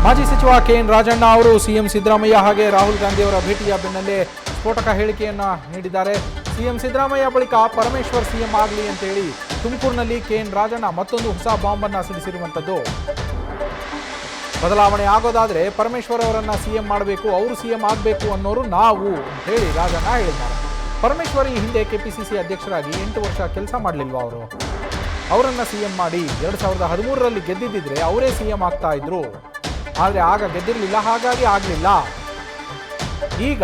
ಮಾಜಿ ಸಚಿವ ಕೆಎನ್ ರಾಜಣ್ಣ ಅವರು ಸಿಎಂ ಸಿದ್ದರಾಮಯ್ಯ ಹಾಗೆ ರಾಹುಲ್ ಗಾಂಧಿ ಅವರ ಭೇಟಿಯ ಬೆನ್ನಲ್ಲೇ ಸ್ಫೋಟಕ ಹೇಳಿಕೆಯನ್ನ ನೀಡಿದ್ದಾರೆ. ಸಿಎಂ ಸಿದ್ದರಾಮಯ್ಯ ಬಳಿಕ ಪರಮೇಶ್ವರ್ ಸಿಎಂ ಆಗಲಿ ಅಂತೇಳಿ ತುಮಕೂರಿನಲ್ಲಿ ಕೆಎನ್ ರಾಜಣ್ಣ ಮತ್ತೊಂದು ಹೊಸ ಬಾಂಬ್ ಅನ್ನ ಸಿಡಿಸಿರುವಂತದ್ದು. ಬದಲಾವಣೆ ಆಗೋದಾದ್ರೆ ಪರಮೇಶ್ವರ್ ಅವರನ್ನ ಸಿಎಂ ಮಾಡಬೇಕು, ಅವರು ಸಿಎಂ ಆಗಬೇಕು ಅನ್ನೋರು ನಾವು ಅಂತ ಹೇಳಿ ರಾಜಣ್ಣ ಹೇಳಿದ್ದಾರೆ. ಪರಮೇಶ್ವರ್ ಈ ಹಿಂದೆ ಕೆಪಿಸಿಸಿ ಅಧ್ಯಕ್ಷರಾಗಿ 8 ವರ್ಷ ಕೆಲಸ ಮಾಡಲಿಲ್ವಾ ಅವರು? ಅವರನ್ನ ಸಿಎಂ ಮಾಡಿ 2013ರಲ್ಲಿ ಗೆದ್ದಿದ್ದಿದ್ರೆ ಅವರೇ ಸಿಎಂ ಆಗ್ತಾ ಇದ್ರು. ಆದರೆ ಆಗ ಗೆದ್ದಿರಲಿಲ್ಲ, ಹಾಗಾಗಿ ಆಗಲಿಲ್ಲ. ಈಗ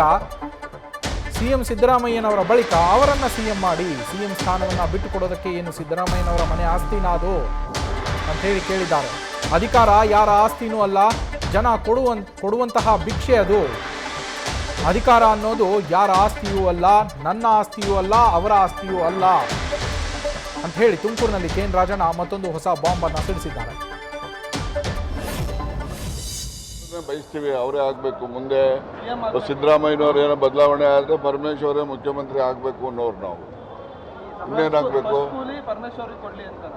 ಸಿಎಂ ಸಿದ್ದರಾಮಯ್ಯನವರ ಬಳಿಕ ಅವರನ್ನ ಸಿಎಂ ಮಾಡಿ ಸಿಎಂ ಸ್ಥಾನವನ್ನ ಬಿಟ್ಟು ಕೊಡೋದಕ್ಕೆ ಏನು ಸಿದ್ದರಾಮಯ್ಯನವರ ಮನೆ ಆಸ್ತಿನ ಅದು ಅಂತ ಹೇಳಿ ಕೇಳಿದ್ದಾರೆ. ಅಧಿಕಾರ ಯಾರ ಆಸ್ತಿನೂ ಅಲ್ಲ, ಜನ ಕೊಡುವಂತಹ ಭಿಕ್ಷೆ ಅದು. ಅಧಿಕಾರ ಅನ್ನೋದು ಯಾರ ಆಸ್ತಿಯೂ ಅಲ್ಲ, ನನ್ನ ಆಸ್ತಿಯೂ ಅಲ್ಲ, ಅವರ ಆಸ್ತಿಯೂ ಅಲ್ಲ ಅಂತ ಹೇಳಿ ತುಮಕೂರಿನಲ್ಲಿ ಕೆಎನ್ ರಾಜಣ್ಣ ಮತ್ತೊಂದು ಹೊಸ ಬಾಂಬ್ ಅನ್ನು ಸಿಡಿಸಿದ್ದಾರೆ. ಬಯಸ್ತೀವಿ, ಅವರೇ ಆಗಬೇಕು. ಮುಂದೆ ಸಿದ್ದರಾಮಯ್ಯನವ್ರು ಏನೋ ಬದಲಾವಣೆ ಆದರೆ ಪರಮೇಶ್ವರೇ ಮುಖ್ಯಮಂತ್ರಿ ಆಗಬೇಕು ಅನ್ನೋರು ನಾವು. ಇನ್ನೇನಾಗಬೇಕು?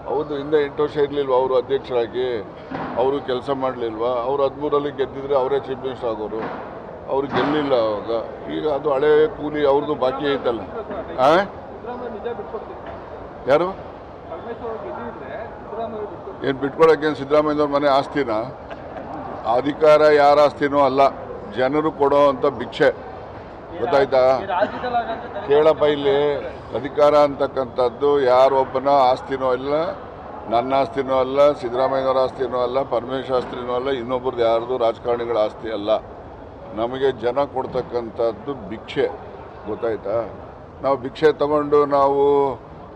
ಹೌದು, ಹಿಂದೆ 8 ವರ್ಷ ಇರಲಿಲ್ವ ಅವರು ಅಧ್ಯಕ್ಷರಾಗಿ? ಅವರು ಕೆಲಸ ಮಾಡಲಿಲ್ವಾ? ಅವರು 13ರಲ್ಲಿ ಗೆದ್ದಿದ್ರೆ ಅವರೇ ಚೀಫ್ ಮಿನಿಸ್ಟರ್ ಆಗೋರು. ಅವ್ರು ಗೆಲ್ಲಿಲ್ಲ ಅವಾಗ. ಈಗ ಅದು ಹಳೆ ಕೂಲಿ ಅವ್ರದ್ದು ಬಾಕಿ ಐತಲ್ಲ. ಯಾರು ಏನು ಬಿಟ್ಕೊಳಕ್ಕೆ? ಸಿದ್ದರಾಮಯ್ಯನವ್ರ ಮನೆ ಆಸ್ತಿನ? ಅಧಿಕಾರ ಯಾರ ಆಸ್ತಿನೂ ಅಲ್ಲ, ಜನರು ಕೊಡೋ ಅಂಥ ಭಿಕ್ಷೆ. ಗೊತ್ತಾಯ್ತಾ? ಕೇಳಪ್ಪ, ಇಲ್ಲಿ ಅಧಿಕಾರ ಅಂತಕ್ಕಂಥದ್ದು ಯಾರೊಬ್ಬನ ಆಸ್ತಿನೂ ಇಲ್ಲ, ನನ್ನ ಆಸ್ತಿನೂ ಅಲ್ಲ, ಸಿದ್ದರಾಮಯ್ಯನವರ ಆಸ್ತಿನೂ ಅಲ್ಲ, ಪರಮೇಶ್ವರ ಆಸ್ತಿನೂ ಅಲ್ಲ, ಇನ್ನೊಬ್ಬರದ್ದು ಯಾರ್ದು ರಾಜಕಾರಣಿಗಳ ಆಸ್ತಿ ಅಲ್ಲ. ನಮಗೆ ಜನ ಕೊಡ್ತಕ್ಕಂಥದ್ದು ಭಿಕ್ಷೆ. ಗೊತ್ತಾಯ್ತಾ? ನಾವು ಭಿಕ್ಷೆ ತಗೊಂಡು ನಾವು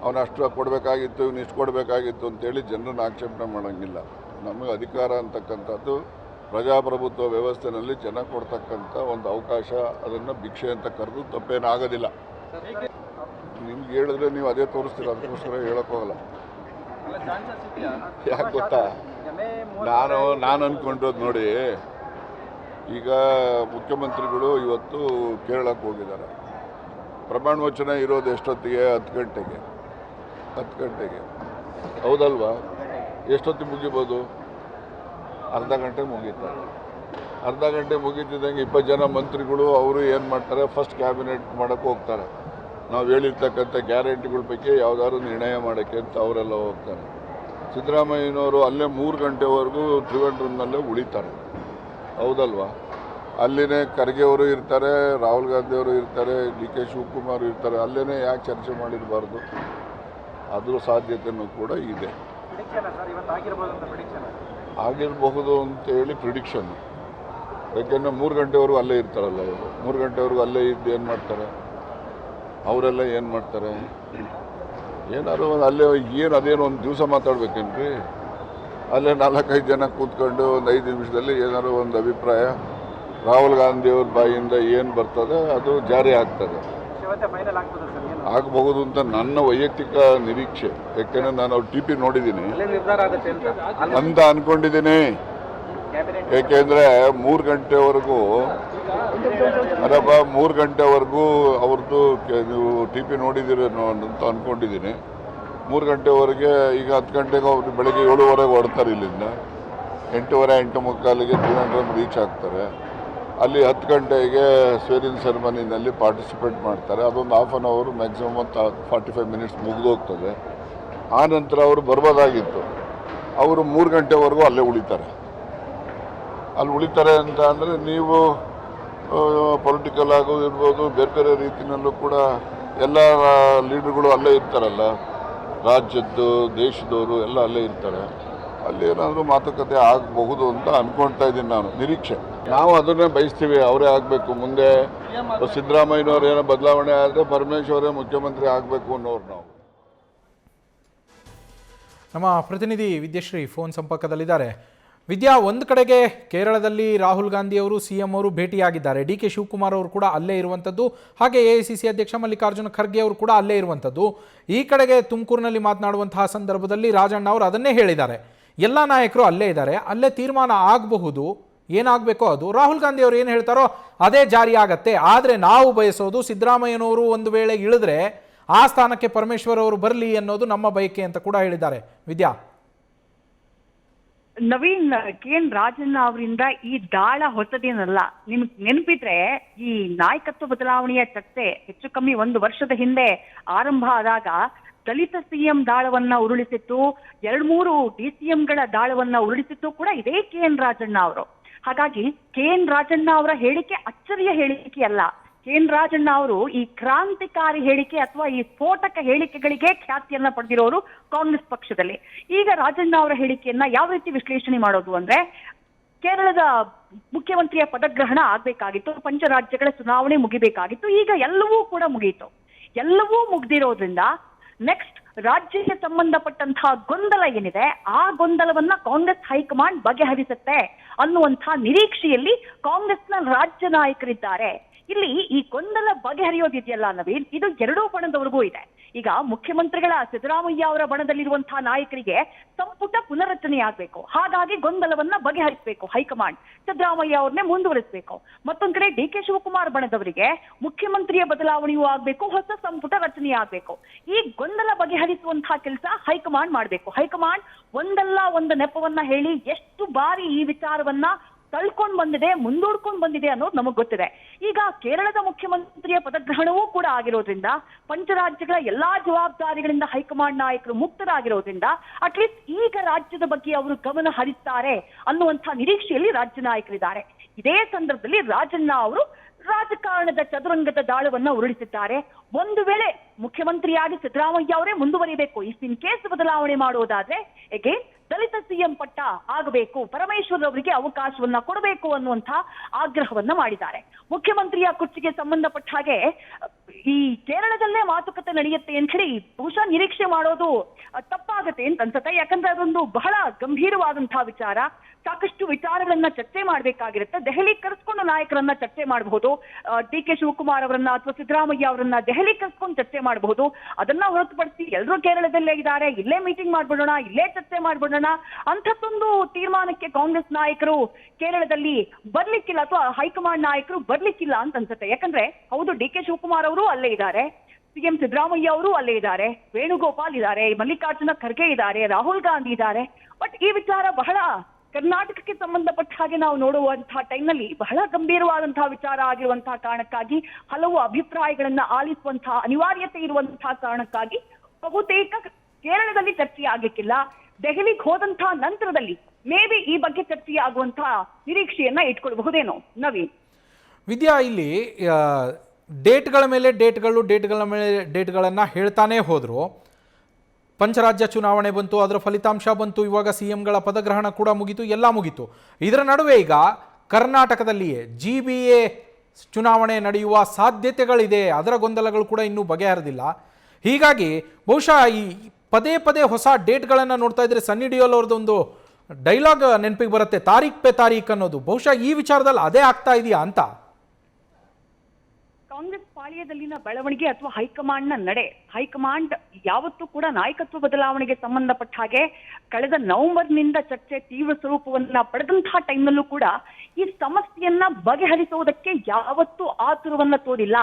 ಅವನಷ್ಟು ಕೊಡಬೇಕಾಗಿತ್ತು, ಇವನು ಇಷ್ಟು ಕೊಡಬೇಕಾಗಿತ್ತು ಅಂತೇಳಿ ಜನರನ್ನು ಆಕ್ಷೇಪಣೆ ಮಾಡೋಂಗಿಲ್ಲ. ನಮಗೆ ಅಧಿಕಾರ ಅಂತಕ್ಕಂಥದ್ದು ಪ್ರಜಾಪ್ರಭುತ್ವ ವ್ಯವಸ್ಥೆಯಲ್ಲಿ ಜನ ಕೊಡ್ತಕ್ಕಂಥ ಒಂದು ಅವಕಾಶ. ಅದನ್ನು ಭಿಕ್ಷೆ ಅಂತ ಕರೆದು ತಪ್ಪೇನಾಗೋದಿಲ್ಲ. ನಿಮ್ಗೆ ಹೇಳಿದ್ರೆ ನೀವು ಅದೇ ತೋರಿಸ್ತೀರ, ಅದಕ್ಕೋಸ್ಕರ ಹೇಳೋಕ್ಕೋಗಲ್ಲ. ಯಾಕೆ ಗೊತ್ತಾ, ನಾನು ಅಂದ್ಕೊಂಡಿರೋದು ನೋಡಿ, ಈಗ ಮುಖ್ಯಮಂತ್ರಿಗಳು ಇವತ್ತು ಕೇರಳಕ್ಕೆ ಹೋಗಿದ್ದಾರೆ. ಪ್ರಮಾಣ ವಚನ ಇರೋದು ಎಷ್ಟೊತ್ತಿಗೆ? 10 ಗಂಟೆಗೆ. ಹೌದಲ್ವಾ? ಎಷ್ಟೊತ್ತಿಗೆ ಮುಗಿಬೋದು? ಅರ್ಧ ಗಂಟೆ ಮುಗೀತಾರೆ. ಅರ್ಧ ಗಂಟೆ ಮುಗೀತಿದ್ದಂಗೆ 20 ಜನ ಮಂತ್ರಿಗಳು ಅವರು ಏನು ಮಾಡ್ತಾರೆ, ಫಸ್ಟ್ ಕ್ಯಾಬಿನೆಟ್ ಮಾಡೋಕ್ಕೆ ಹೋಗ್ತಾರೆ. ನಾವು ಹೇಳಿರ್ತಕ್ಕಂಥ ಗ್ಯಾರಂಟಿಗಳ ಬಗ್ಗೆ ಯಾವುದಾದ್ರು ನಿರ್ಣಯ ಮಾಡೋಕ್ಕೆ ಅಂತ ಅವರೆಲ್ಲ ಹೋಗ್ತಾರೆ. ಸಿದ್ದರಾಮಯ್ಯನವರು ಅಲ್ಲೇ 3 ಗಂಟೆವರೆಗೂ ತ್ರಿವೆಂಡ್ರಮ್ನಲ್ಲೇ ಉಳಿತಾರೆ. ಹೌದಲ್ವಾ? ಅಲ್ಲಿನೇ ಖರ್ಗೆ ಅವರು ಇರ್ತಾರೆ, ರಾಹುಲ್ ಗಾಂಧಿ ಅವರು ಇರ್ತಾರೆ, DK ಶಿವಕುಮಾರ್ ಇರ್ತಾರೆ. ಅಲ್ಲೇ ಯಾಕೆ ಚರ್ಚೆ ಮಾಡಿರಬಾರ್ದು? ಅದ್ರ ಸಾಧ್ಯತೆಯೂ ಕೂಡ ಇದೆ. ಆಗಿರಬಹುದು ಅಂತೇಳಿ ಪ್ರಿಡಿಕ್ಷನ್. ಯಾಕೆಂದರೆ 3 ಗಂಟೆವರೆಗೂ ಅಲ್ಲೇ ಇರ್ತಾರಲ್ಲ ಇವರು. 3 ಗಂಟೆವರೆಗೂ ಅಲ್ಲೇ ಇದ್ದು ಏನು ಮಾಡ್ತಾರೆ ಅವರೆಲ್ಲ? ಏನು ಮಾಡ್ತಾರೆ? ಏನಾದ್ರು ಒಂದು ಅಲ್ಲೇ ಏನು ಅದೇನು ಒಂದು ದಿವಸ ಮಾತಾಡ್ಬೇಕೇನ್ರಿ? ಅಲ್ಲೇ 4-5 ಜನ ಕೂತ್ಕೊಂಡು ಒಂದು 5 ನಿಮಿಷದಲ್ಲಿ ಏನಾದ್ರು ಒಂದು ಅಭಿಪ್ರಾಯ ರಾಹುಲ್ ಗಾಂಧಿಯವ್ರ ಬಾಯಿಯಿಂದ ಏನು ಬರ್ತದೆ ಅದು ಜಾರಿ ಆಗ್ತದೆ. ಆಗಬಹುದು ಅಂತ ನನ್ನ ವೈಯಕ್ತಿಕ ನಿರೀಕ್ಷೆ. ಯಾಕೆಂದರೆ ನಾನು ಅವ್ರ TP ನೋಡಿದ್ದೀನಿ ಅಂತ ಅಂದ್ಕೊಂಡಿದ್ದೀನಿ. ಏಕೆಂದರೆ 3 ಗಂಟೆವರೆಗೂ ಅದಪ್ಪ 3 ಗಂಟೆವರೆಗೂ ಅವ್ರದ್ದು ನೀವು TP ನೋಡಿದ್ದೀರಿ ಅಂತ ಅಂದ್ಕೊಂಡಿದ್ದೀನಿ. 3 ಗಂಟೆವರೆಗೆ. ಈಗ 10 ಗಂಟೆಗೆ ಅವ್ರು ಬೆಳಗ್ಗೆ 7:15 ಹೊರಡ್ತಾರೆ ಇಲ್ಲಿಂದ. 8:15, 8:45ಗೆ ತ್ರಿವೆಂಡ್ರಮ್ ರೀಚ್ ಆಗ್ತಾರೆ. ಅಲ್ಲಿ 10 ಗಂಟೆಗೆ ಸ್ವೇರಿಂಗ್ ಸೆರೆಮನಿನಲ್ಲಿ ಪಾರ್ಟಿಸಿಪೇಟ್ ಮಾಡ್ತಾರೆ. ಅದೊಂದು half an hour maximum 45 minutes ಮುಗಿದೋಗ್ತದೆ. ಆ ನಂತರ ಅವರು ಬರ್ಬೋದಾಗಿತ್ತು. ಅವರು 3 ಗಂಟೆವರೆಗೂ ಅಲ್ಲೇ ಉಳಿತಾರೆ. ಅಲ್ಲಿ ಉಳಿತಾರೆ ಅಂತ ಅಂದರೆ ನೀವು ಪೊಲಿಟಿಕಲ್ ಆಗೋ ಇರ್ಬೋದು, ಬೇರೆ ಬೇರೆ ರೀತಿಯಲ್ಲೂ ಕೂಡ ಎಲ್ಲ ಲೀಡರ್ಗಳು ಅಲ್ಲೇ ಇರ್ತಾರಲ್ಲ, ರಾಜ್ಯದ್ದು ದೇಶದವರು ಎಲ್ಲ ಅಲ್ಲೇ ಇರ್ತಾರೆ. ಅಲ್ಲೇನಾದರೂ ಮಾತುಕತೆ ಆಗಬಹುದು ಅಂತ ಅಂದ್ಕೊಳ್ತಾ ಇದ್ದೀನಿ ನಾನು. ನಿರೀಕ್ಷೆ. ನಾವು ಅದನ್ನೇ ಬಯಸ್ತೀವಿ, ಅವರೇ ಆಗಬೇಕು. ಮುಂದೆ ಸಿದ್ದರಾಮಯ್ಯನವ್ರು ಏನೋ ಬದಲಾವಣೆ ಆದರೆ ಪರಮೇಶ್ವರೇ ಮುಖ್ಯಮಂತ್ರಿ ಆಗಬೇಕು ಅನ್ನೋರು ನಾವು. ನಮ್ಮ ಪ್ರತಿನಿಧಿ ವಿದ್ಯಾಶ್ರೀ ಫೋನ್ ಸಂಪರ್ಕದಲ್ಲಿದ್ದಾರೆ. ವಿದ್ಯಾ, ಒಂದು ಕಡೆಗೆ ಕೇರಳದಲ್ಲಿ ರಾಹುಲ್ ಗಾಂಧಿ ಅವರು ಸಿಎಂ ಅವರು ಭೇಟಿಯಾಗಿದ್ದಾರೆ. DK ಶಿವಕುಮಾರ್ ಅವರು ಕೂಡ ಅಲ್ಲೇ ಇರುವಂಥದ್ದು. ಹಾಗೆ AICC ಅಧ್ಯಕ್ಷ ಮಲ್ಲಿಕಾರ್ಜುನ ಖರ್ಗೆ ಅವರು ಕೂಡ ಅಲ್ಲೇ ಇರುವಂಥದ್ದು. ಈ ಕಡೆಗೆ ತುಮಕೂರಿನಲ್ಲಿ ಮಾತನಾಡುವಂತಹ ಸಂದರ್ಭದಲ್ಲಿ ರಾಜಣ್ಣ ಅವರು ಅದನ್ನೇ ಹೇಳಿದ್ದಾರೆ. ಎಲ್ಲ ನಾಯಕರು ಅಲ್ಲೇ ಇದ್ದಾರೆ, ಅಲ್ಲೇ ತೀರ್ಮಾನ ಆಗಬಹುದು, ಏನಾಗಬೇಕೋ ಅದು. ರಾಹುಲ್ ಗಾಂಧಿ ಅವರು ಏನು ಹೇಳ್ತಾರೋ ಅದೇ ಜಾರಿ ಆಗತ್ತೆ. ಆದರೆ ನಾವು ಬಯಸೋದು ಸಿದ್ದರಾಮಯ್ಯನವರು ಒಂದು ವೇಳೆ ಇಳಿದ್ರೆ ಆ ಸ್ಥಾನಕ್ಕೆ ಪರಮೇಶ್ವರ್ ಅವರು ಬರಲಿ ಅನ್ನೋದು ನಮ್ಮ ಬಯಕೆ ಅಂತ ಕೂಡ ಹೇಳಿದ್ದಾರೆ. ವಿದ್ಯಾ, ನವೀನ್, KN ರಾಜಣ್ಣ ಅವರಿಂದ ಈ ದಾಳ ಹೊಸದೇನಲ್ಲ. ನಿಮ್ಗೆ ನೆನಪಿದ್ರೆ ಈ ನಾಯಕತ್ವ ಬದಲಾವಣೆಯ ಚರ್ಚೆ ಹೆಚ್ಚು ಕಮ್ಮಿ 1 ವರ್ಷದ ಹಿಂದೆ ಆರಂಭ ಆದಾಗ ದಲಿತ ಸಿಎಂ ದಾಳವನ್ನ ಉರುಳಿಸಿತ್ತು, 2-3 DCMಗಳ ದಾಳವನ್ನ ಉರುಳಿಸಿತ್ತು ಕೂಡ ಇದೇ KN ರಾಜಣ್ಣ ಅವರು. ಹಾಗಾಗಿ KN ರಾಜಣ್ಣ ಅವರ ಹೇಳಿಕೆ ಅಚ್ಚರಿಯ ಹೇಳಿಕೆ ಅಲ್ಲ. KN ರಾಜಣ್ಣ ಅವರು ಈ ಕ್ರಾಂತಿಕಾರಿ ಹೇಳಿಕೆ ಅಥವಾ ಈ ಸ್ಫೋಟಕ ಹೇಳಿಕೆಗಳಿಗೆ ಖ್ಯಾತಿಯನ್ನ ಪಡೆದಿರೋರು ಕಾಂಗ್ರೆಸ್ ಪಕ್ಷದಲ್ಲಿ. ಈಗ ರಾಜಣ್ಣ ಅವರ ಹೇಳಿಕೆಯನ್ನ ಯಾವ ರೀತಿ ವಿಶ್ಲೇಷಣೆ ಮಾಡೋದು ಅಂದ್ರೆ, ಕೇರಳದ ಮುಖ್ಯಮಂತ್ರಿಯ ಪದಗ್ರಹಣ ಆಗ್ಬೇಕಾಗಿತ್ತು, ಪಂಚರಾಜ್ಯಗಳ ಚುನಾವಣೆ ಮುಗಿಬೇಕಾಗಿತ್ತು, ಈಗ ಎಲ್ಲವೂ ಕೂಡ ಮುಗಿಯಿತು. ಎಲ್ಲವೂ ಮುಗ್ದಿರೋದ್ರಿಂದ ನೆಕ್ಸ್ಟ್ ರಾಜ್ಯಕ್ಕೆ ಸಂಬಂಧಪಟ್ಟಂತಹ ಗೊಂದಲ ಏನಿದೆ ಆ ಗೊಂದಲವನ್ನ ಕಾಂಗ್ರೆಸ್ ಹೈಕಮಾಂಡ್ ಬಗೆಹರಿಸುತ್ತೆ ಅನ್ನುವಂತಹ ನಿರೀಕ್ಷೆಯಲ್ಲಿ ಕಾಂಗ್ರೆಸ್ನ ರಾಜ್ಯ ನಾಯಕರಿದ್ದಾರೆ. ಇಲ್ಲಿ ಈ ಗೊಂದಲ ಬಗೆಹರಿಯೋದಿದೆಯಲ್ಲ ನವೀನ್, ಇದು ಎರಡೂ ಬಣದವರೆಗೂ ಇದೆ. ಈಗ ಮುಖ್ಯಮಂತ್ರಿಗಳ ಸಿದ್ದರಾಮಯ್ಯ ಅವರ ಬಣದಲ್ಲಿರುವಂತಹ ನಾಯಕರಿಗೆ ಸಂಪುಟ ಪುನರಚನೆ ಆಗ್ಬೇಕು, ಹಾಗಾಗಿ ಗೊಂದಲವನ್ನ ಬಗೆಹರಿಸಬೇಕು ಹೈಕಮಾಂಡ್, ಸಿದ್ದರಾಮಯ್ಯ ಅವ್ರನ್ನೇ ಮುಂದುವರಿಸಬೇಕು. ಮತ್ತೊಂದ್ ಕಡೆ DK ಶಿವಕುಮಾರ್ ಬಣದವರಿಗೆ ಮುಖ್ಯಮಂತ್ರಿಯ ಬದಲಾವಣೆಯೂ ಆಗ್ಬೇಕು, ಹೊಸ ಸಂಪುಟ ರಚನೆ ಆಗ್ಬೇಕು. ಈ ಗೊಂದಲ ಬಗೆಹರಿಸುವಂತಹ ಕೆಲಸ ಹೈಕಮಾಂಡ್ ಮಾಡ್ಬೇಕು. ಹೈಕಮಾಂಡ್ ಒಂದಲ್ಲ ಒಂದು ನೆಪವನ್ನ ಹೇಳಿ ಎಷ್ಟು ಬಾರಿ ಈ ವಿಚಾರವನ್ನ ತಳ್ಕೊಂಡ್ ಬಂದಿದೆ, ಮುಂದೂಡ್ಕೊಂಡ್ ಬಂದಿದೆ ಅನ್ನೋದು ನಮಗ್ ಗೊತ್ತಿದೆ. ಈಗ ಕೇರಳದ ಮುಖ್ಯಮಂತ್ರಿಯ ಪದಗ್ರಹಣವೂ ಕೂಡ ಆಗಿರೋದ್ರಿಂದ, ಪಂಚರಾಜ್ಯಗಳ ಎಲ್ಲಾ ಜವಾಬ್ದಾರಿಗಳಿಂದ ಹೈಕಮಾಂಡ್ ನಾಯಕರು ಮುಕ್ತರಾಗಿರೋದ್ರಿಂದ ಅಟ್ಲೀಸ್ಟ್ ಈಗ ರಾಜ್ಯದ ಬಗ್ಗೆ ಅವರು ಗಮನ ಹರಿಸ್ತಾರೆ ಅನ್ನುವಂಥ ನಿರೀಕ್ಷೆಯಲ್ಲಿ ರಾಜ್ಯ ನಾಯಕರಿದ್ದಾರೆ. ಇದೇ ಸಂದರ್ಭದಲ್ಲಿ ರಾಜಣ್ಣ ಅವರು ರಾಜಕಾರಣದ ಚದುರಂಗದ ದಾಳವನ್ನ ಉರುಳಿಸಿದ್ದಾರೆ. ಒಂದು ವೇಳೆ ಮುಖ್ಯಮಂತ್ರಿಯಾಗಿ ಸಿದ್ದರಾಮಯ್ಯ ಅವರೇ ಮುಂದುವರಿಬೇಕು, ಇನ್ ಕೇಸ್ ಬದಲಾವಣೆ ಮಾಡೋದಾದ್ರೆ ಅಗೇನ್ ದಲಿತ ಸಿಎಂ ಪಟ್ಟ ಆಗಬೇಕು, ಪರಮೇಶ್ವರ್ ಅವರಿಗೆ ಅವಕಾಶವನ್ನ ಕೊಡಬೇಕು ಅನ್ನುವಂಥ ಆಗ್ರಹವನ್ನ ಮಾಡಿದ್ದಾರೆ. ಮುಖ್ಯಮಂತ್ರಿಯ ಕುರ್ಚಿಗೆ ಸಂಬಂಧಪಟ್ಟ ಹಾಗೆ ಈ ಕೇರಳದಲ್ಲೇ ಮಾತುಕತೆ ನಡೆಯುತ್ತೆ ಅಂತ ಹೇಳಿ ಬಹುಶಃ ನಿರೀಕ್ಷೆ ಮಾಡೋದು ತಪ್ಪಾಗತ್ತೆ ಅಂತ ಅನ್ಸುತ್ತೆ. ಯಾಕಂದ್ರೆ ಅದೊಂದು ಬಹಳ ಗಂಭೀರವಾದಂತಹ ವಿಚಾರ, ಸಾಕಷ್ಟು ವಿಚಾರಗಳನ್ನ ಚರ್ಚೆ ಮಾಡ್ಬೇಕಾಗಿರುತ್ತೆ. ದೆಹಲಿ ಕರೆಸ್ಕೊಂಡು ನಾಯಕರನ್ನ ಚರ್ಚೆ ಮಾಡಬಹುದು, DK ಶಿವಕುಮಾರ್ ಅವರನ್ನ ಅಥವಾ ಸಿದ್ದರಾಮಯ್ಯ ಅವರನ್ನ ದೆಹಲಿ ಕರೆಸ್ಕೊಂಡು ಚರ್ಚೆ ಮಾಡಬಹುದು. ಅದನ್ನ ಹೊರತುಪಡಿಸಿ ಎಲ್ಲರೂ ಕೇರಳದಲ್ಲೇ ಇದ್ದಾರೆ, ಇಲ್ಲೇ ಮೀಟಿಂಗ್ ಮಾಡ್ಬಿಡೋಣ, ಇಲ್ಲೇ ಚರ್ಚೆ ಮಾಡ್ಬಿಡೋಣ ಅಂಥದ್ದೊಂದು ತೀರ್ಮಾನಕ್ಕೆ ಕಾಂಗ್ರೆಸ್ ನಾಯಕರು ಕೇರಳದಲ್ಲಿ ಬರ್ಲಿಕ್ಕಿಲ್ಲ ಅಥವಾ ಹೈಕಮಾಂಡ್ ನಾಯಕರು ಬರ್ಲಿಕ್ಕಿಲ್ಲ ಅಂತ ಅನ್ಸುತ್ತೆ. ಯಾಕಂದ್ರೆ ಹೌದು, DK ಶಿವಕುಮಾರ್ ಅವರು ಅಲ್ಲೇ ಇದ್ದಾರೆ, CM ಸಿದ್ದರಾಮಯ್ಯ ಅವರು ಅಲ್ಲೇ ಇದ್ದಾರೆ, ವೇಣುಗೋಪಾಲ್ ಇದ್ದಾರೆ, ಮಲ್ಲಿಕಾರ್ಜುನ ಖರ್ಗೆ ಇದ್ದಾರೆ, ರಾಹುಲ್ ಗಾಂಧಿ ಇದ್ದಾರೆ. ಬಟ್ ಈ ವಿಚಾರ ಬಹಳ ಕರ್ನಾಟಕಕ್ಕೆ ಸಂಬಂಧಪಟ್ಟ ಹಾಗೆ ನಾವು ನೋಡುವಂತಹ ಟೈಮ್ನಲ್ಲಿ ಬಹಳ ಗಂಭೀರವಾದಂತಹ ವಿಚಾರ ಆಗಿರುವಂತಹ ಕಾರಣಕ್ಕಾಗಿ, ಹಲವು ಅಭಿಪ್ರಾಯಗಳನ್ನ ಆಲಿಸುವಂತಹ ಅನಿವಾರ್ಯತೆ ಇರುವಂತಹ ಕಾರಣಕ್ಕಾಗಿ ಬಹುತೇಕ ಕೇರಳದಲ್ಲಿ ಚರ್ಚೆ ಆಗಲಿಕ್ಕಿಲ್ಲ. ದೆಹಲಿಗೆ ಹೋದಂತಹ ನಂತರದಲ್ಲಿ ಮೇ ಬಿ ಈ ಬಗ್ಗೆ ಚರ್ಚೆ ಆಗುವಂತಹ ನಿರೀಕ್ಷೆಯನ್ನ ಇಟ್ಕೊಳ್ಬಹುದೇನೋ ನವೀನ್. ವಿದ್ಯಾ, ಇಲ್ಲಿ ಡೇಟ್ಗಳ ಮೇಲೆ ಡೇಟ್ಗಳನ್ನು ಹೇಳ್ತಾನೇ ಹೋದರು. ಪಂಚರಾಜ್ಯ ಚುನಾವಣೆ ಬಂತು, ಅದರ ಫಲಿತಾಂಶ ಬಂತು, ಇವಾಗ CMಗಳ ಪದಗ್ರಹಣ ಕೂಡ ಮುಗೀತು, ಎಲ್ಲ ಮುಗೀತು. ಇದರ ನಡುವೆ ಈಗ ಕರ್ನಾಟಕದಲ್ಲಿಯೇ GBA ಚುನಾವಣೆ ನಡೆಯುವ ಸಾಧ್ಯತೆಗಳಿದೆ, ಅದರ ಗೊಂದಲಗಳು ಕೂಡ ಇನ್ನೂ ಬಗೆಹರಿದಿಲ್ಲ. ಹೀಗಾಗಿ ಬಹುಶಃ ಈ ಪದೇ ಪದೇ ಹೊಸ ಡೇಟ್ಗಳನ್ನು ನೋಡ್ತಾ ಇದ್ರೆ ಸನ್ನಿ ಡಿಯೋಲ್ ಅವ್ರದ್ದೊಂದು ಡೈಲಾಗ್ ನೆನಪಿಗೆ ಬರುತ್ತೆ, ತಾರೀಖ್ ಪೇ ತಾರೀಖ್ ಅನ್ನೋದು. ಬಹುಶಃ ಈ ವಿಚಾರದಲ್ಲಿ ಅದೇ ಆಗ್ತಾ ಇದೆಯಾ ಅಂತ? ಕಾಂಗ್ರೆಸ್ ಪಾಳ್ಯದಲ್ಲಿನ ಬೆಳವಣಿಗೆ ಅಥವಾ ಹೈಕಮಾಂಡ್ನ ನಡೆ, ಹೈಕಮಾಂಡ್ ಯಾವತ್ತೂ ಕೂಡ ನಾಯಕತ್ವ ಬದಲಾವಣೆಗೆ ಸಂಬಂಧಪಟ್ಟ ಹಾಗೆ ಕಳೆದ ನವೆಂಬರ್ನಿಂದ ಚರ್ಚೆ ತೀವ್ರ ಸ್ವರೂಪವನ್ನ ಪಡೆದಂತಹ ಟೈಮ್ನಲ್ಲೂ ಕೂಡ ಈ ಸಮಸ್ಯೆಯನ್ನ ಬಗೆಹರಿಸುವುದಕ್ಕೆ ಯಾವತ್ತೂ ಆತುರವನ್ನ ತೋರಿಲ್ಲ.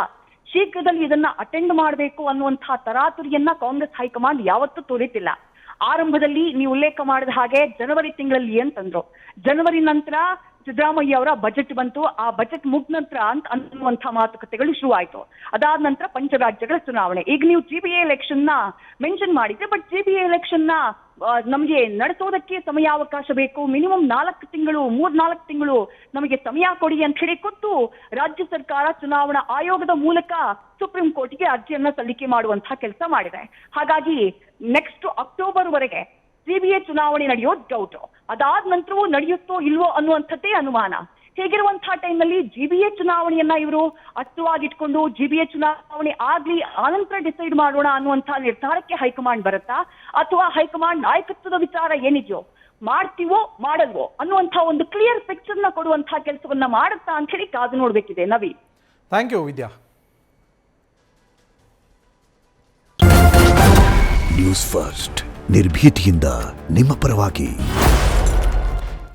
ಶೀಘ್ರದಲ್ಲಿ ಇದನ್ನ ಅಟೆಂಡ್ ಮಾಡಬೇಕು ಅನ್ನುವಂತಹ ತರಾತುರಿಯನ್ನ ಕಾಂಗ್ರೆಸ್ ಹೈಕಮಾಂಡ್ ಯಾವತ್ತೂ ತೋರಿತಿಲ್ಲ. ಆರಂಭದಲ್ಲಿ ನೀವು ಉಲ್ಲೇಖ ಮಾಡಿದ ಹಾಗೆ ಜನವರಿ ತಿಂಗಳಲ್ಲಿ ಅಂತಂದ್ರು, ಜನವರಿ ನಂತರ ಸಿದ್ದರಾಮಯ್ಯ ಅವರ ಬಜೆಟ್ ಬಂತು, ಆ ಬಜೆಟ್ ಮುಗಿದ ನಂತರ ಅನ್ನುವಂತಹ ಮಾತುಕತೆಗಳು ಶುರುವಾಯಿತು. ಅದಾದ ನಂತರ ಪಂಚರಾಜ್ಯಗಳ ಚುನಾವಣೆ. ಈಗ ನೀವು GBA ಎಲೆಕ್ಷನ್ ನ ಮೆನ್ಷನ್ ಮಾಡಿದ್ರೆ, ಬಟ್ GBA ಎಲೆಕ್ಷನ್ ನ ನಮಗೆ ನಡೆಸೋದಕ್ಕೆ ಸಮಯಾವಕಾಶ ಬೇಕು, ಮಿನಿಮಮ್ 3-4 ತಿಂಗಳು ನಮಗೆ ಸಮಯ ಕೊಡಿ ಅಂತ ಹೇಳಿ ಕೊಟ್ಟು ರಾಜ್ಯ ಸರ್ಕಾರ ಚುನಾವಣಾ ಆಯೋಗದ ಮೂಲಕ ಸುಪ್ರೀಂ ಕೋರ್ಟ್ಗೆ ಅರ್ಜಿಯನ್ನ ಸಲ್ಲಿಕೆ ಮಾಡುವಂತಹ ಕೆಲಸ ಮಾಡಿದೆ. ಹಾಗಾಗಿ ನೆಕ್ಸ್ಟ್ ಅಕ್ಟೋಬರ್ ವರೆಗೆ CBA ಚುನಾವಣೆ ನಡೆಯೋದು ಡೌಟ್. ಅದಾದ ನಂತರವೂ ನಡೆಯುತ್ತೋ ಇಲ್ವೋ ಅನ್ನುವಂಥದ್ದೇ ಅನುಮಾನ. ಹೇಗಿರುವಂತಹ ಟೈಮ್ನಲ್ಲಿ GBA ಚುನಾವಣೆಯನ್ನ ಇವರು ಅಚ್ಚುವಾಗಿಟ್ಕೊಂಡು GBA ಚುನಾವಣೆ ಆಗ್ಲಿ ಆನಂತರ ಡಿಸೈಡ್ ಮಾಡೋಣ ಅನ್ನುವಂತಹ ನಿರ್ಧಾರಕ್ಕೆ ಹೈಕಮಾಂಡ್ ಬರುತ್ತಾ, ಅಥವಾ ಹೈಕಮಾಂಡ್ ನಾಯಕತ್ವದ ವಿಚಾರ ಏನಿದೆಯೋ ಮಾಡ್ತೀವೋ ಮಾಡಲ್ವೋ ಅನ್ನುವಂಥ ಒಂದು ಕ್ಲಿಯರ್ ಪಿಕ್ಚರ್ ನ ಕೊಡುವಂತಹ ಕೆಲಸವನ್ನ ಮಾಡುತ್ತಾ ಅಂತ ಹೇಳಿ ಕಾದು ನೋಡ್ಬೇಕಿದೆ Naveen. Thank you Vidya. News First ನಿರ್ಭೀತಿಯಿಂದ ನಿಮ್ಮ ಪರವಾಗಿ.